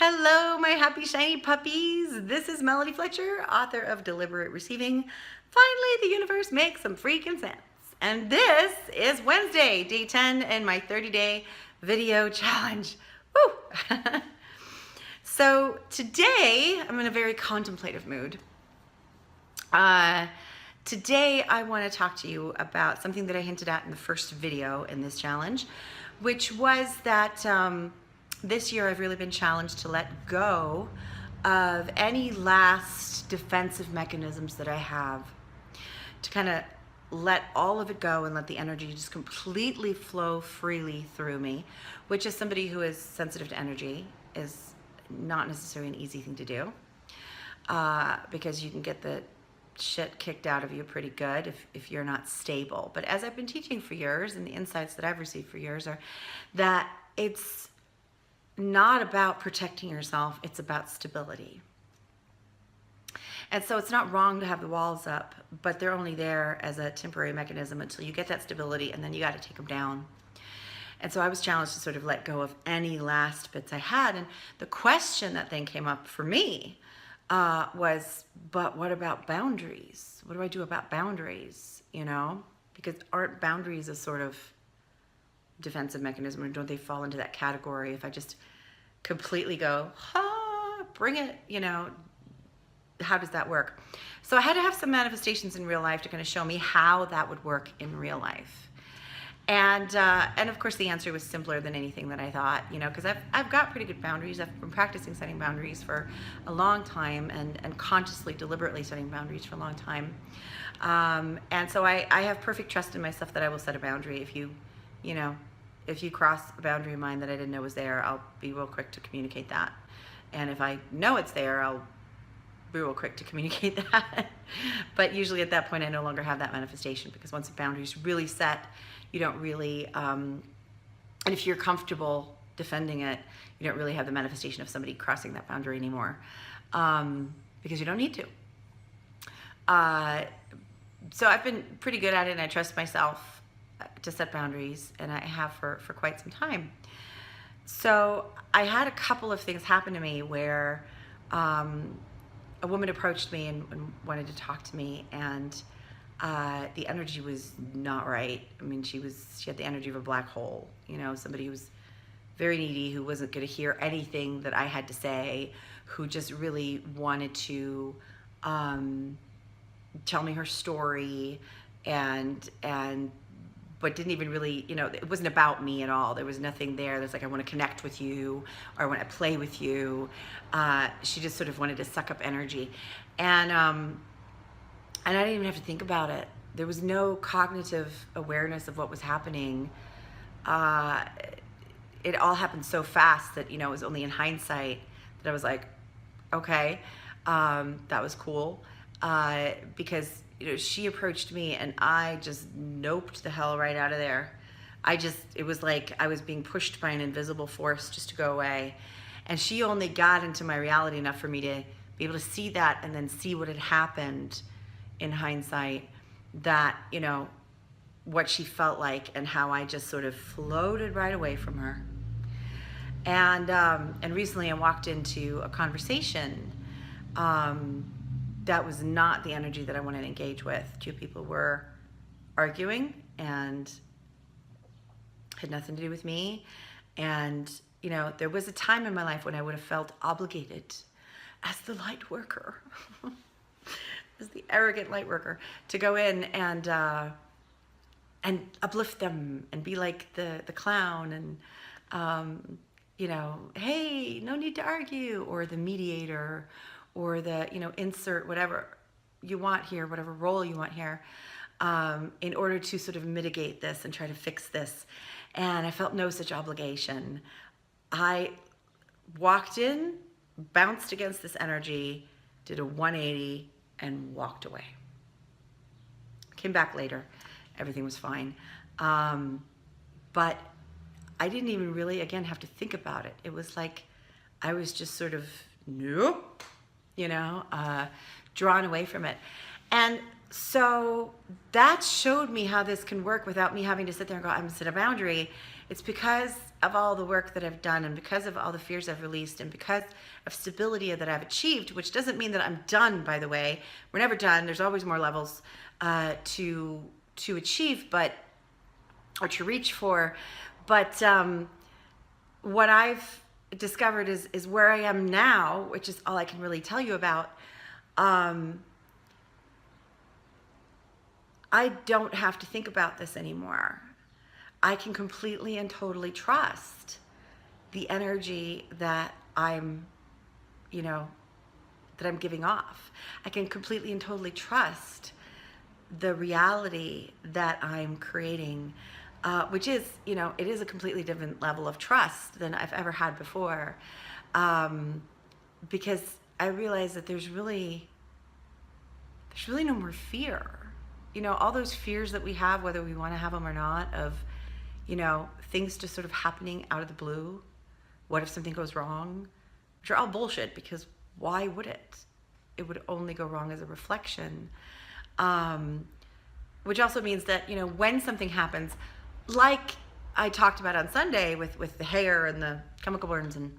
Hello, my happy shiny puppies. This is Melody Fletcher, author of Deliberate Receiving. Finally, the universe makes some freaking sense. And this is Wednesday, day 10 in my 30-day video challenge. Woo! So today, I'm in a very contemplative mood. Today, I want to talk to you about something that I hinted at in the first video in this challenge, which was that this year I've really been challenged to let go of any last defensive mechanisms that I have, to kind of let all of it go and let the energy just completely flow freely through me, which as somebody who is sensitive to energy is not necessarily an easy thing to do, because you can get the shit kicked out of you pretty good if you're not stable. But as I've been teaching for years, and the insights that I've received for years are that it's not about protecting yourself, it's about stability. And so it's not wrong to have the walls up, but they're only there as a temporary mechanism until you get that stability, and then you got to take them down. And so I was challenged to sort of let go of any last bits I had. And the question that then came up for me was, but what about boundaries? What do I do about boundaries? You know, because aren't boundaries a sort of defensive mechanism, or don't they fall into that category? If I just completely go, bring it, you know, how does that work? So I had to have some manifestations in real life to kind of show me how that would work in real life. And of course the answer was simpler than anything that I thought, you know, because I've got pretty good boundaries. I've been practicing setting boundaries for a long time, and consciously, deliberately setting boundaries for a long time. And so I have perfect trust in myself that I will set a boundary. If you cross a boundary of mine that I didn't know was there, I'll be real quick to communicate that. And if I know it's there, I'll be real quick to communicate that. But usually at that point, I no longer have that manifestation, because once the boundary is really set, you don't really, and if you're comfortable defending it, you don't really have the manifestation of somebody crossing that boundary anymore, because you don't need to. So I've been pretty good at it, and I trust myself to set boundaries, and I have for quite some time. So I had a couple of things happen to me where a woman approached me and wanted to talk to me, and the energy was not right. I mean, she had the energy of a black hole, you know, somebody who was very needy, who wasn't going to hear anything that I had to say, who just really wanted to tell me her story, but didn't even really, you know, it wasn't about me at all. There was nothing there that's like, I want to connect with you, or I want to play with you. She just sort of wanted to suck up energy. And I didn't even have to think about it. There was no cognitive awareness of what was happening. It all happened so fast that, you know, it was only in hindsight that I was like, okay, that was cool. Because, you know, she approached me and I just noped the hell right out of there. It was like I was being pushed by an invisible force just to go away. And she only got into my reality enough for me to be able to see that, and then see what had happened in hindsight, that, you know, what she felt like, and how I just sort of floated right away from her. And recently I walked into a conversation that was not the energy that I wanted to engage with. Two people were arguing and had nothing to do with me. And, you know, there was a time in my life when I would have felt obligated as the light worker, as the arrogant light worker, to go in and uplift them and be like the clown, and, you know, hey, no need to argue, or the mediator, or the, you know, insert whatever you want here, whatever role you want here, in order to sort of mitigate this and try to fix this. And I felt no such obligation. I walked in, bounced against this energy, did a 180, and walked away. Came back later, everything was fine. But I didn't even really, again, have to think about it. It was like I was just sort of, nope, you know, drawn away from it. And so that showed me how this can work without me having to sit there and go, I'm gonna set a boundary. It's because of all the work that I've done and because of all the fears I've released and because of stability that I've achieved, which doesn't mean that I'm done, by the way. We're never done. There's always more levels to achieve, or to reach for. But what I've discovered is where I am now, which is all I can really tell you about. I don't have to think about this anymore. I can completely and totally trust the energy that I'm giving off. I can completely and totally trust the reality that I'm creating, which is, it is a completely different level of trust than I've ever had before. Because I realize that there's really no more fear. All those fears that we have, whether we want to have them or not, of, things just sort of happening out of the blue. What if something goes wrong? Which are all bullshit, because why would it? It would only go wrong as a reflection. Which also means that, when something happens, like I talked about on Sunday with the hair and the chemical burns, and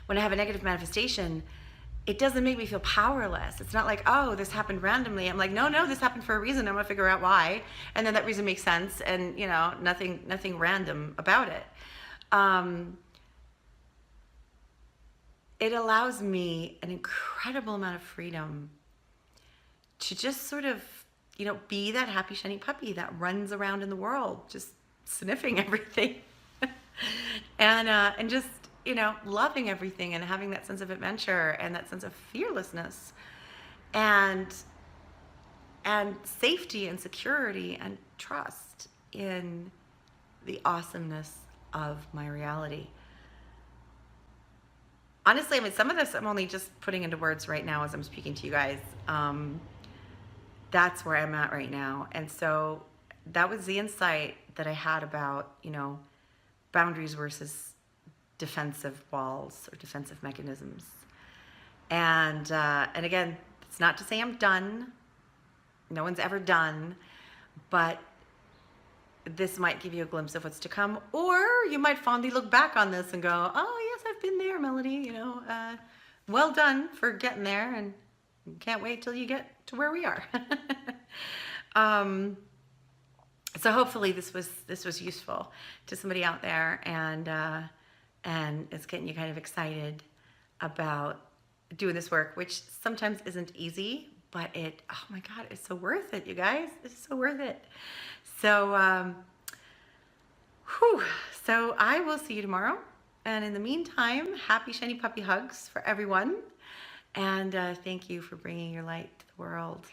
when I have a negative manifestation, it doesn't make me feel powerless. It's not like, oh, this happened randomly. I'm like, no, this happened for a reason. I'm gonna figure out why. And then that reason makes sense, and nothing random about it. It allows me an incredible amount of freedom to just sort of, be that happy, shiny puppy that runs around in the world, just sniffing everything and just, loving everything and having that sense of adventure and that sense of fearlessness and safety and security and trust in the awesomeness of my reality. Honestly, some of this I'm only just putting into words right now as I'm speaking to you guys. That's where I'm at right now. And so that was the insight that I had about, boundaries versus defensive walls or defensive mechanisms. And again, it's not to say I'm done. No one's ever done, but this might give you a glimpse of what's to come, or you might fondly look back on this and go, oh yes, I've been there, Melody, well done for getting there, and can't wait till you get to where we are. So hopefully this was useful to somebody out there, and it's getting you kind of excited about doing this work, which sometimes isn't easy, but oh my God, it's so worth it, you guys. It's so worth it. So, so I will see you tomorrow. And in the meantime, happy shiny puppy hugs for everyone. And thank you for bringing your light to the world.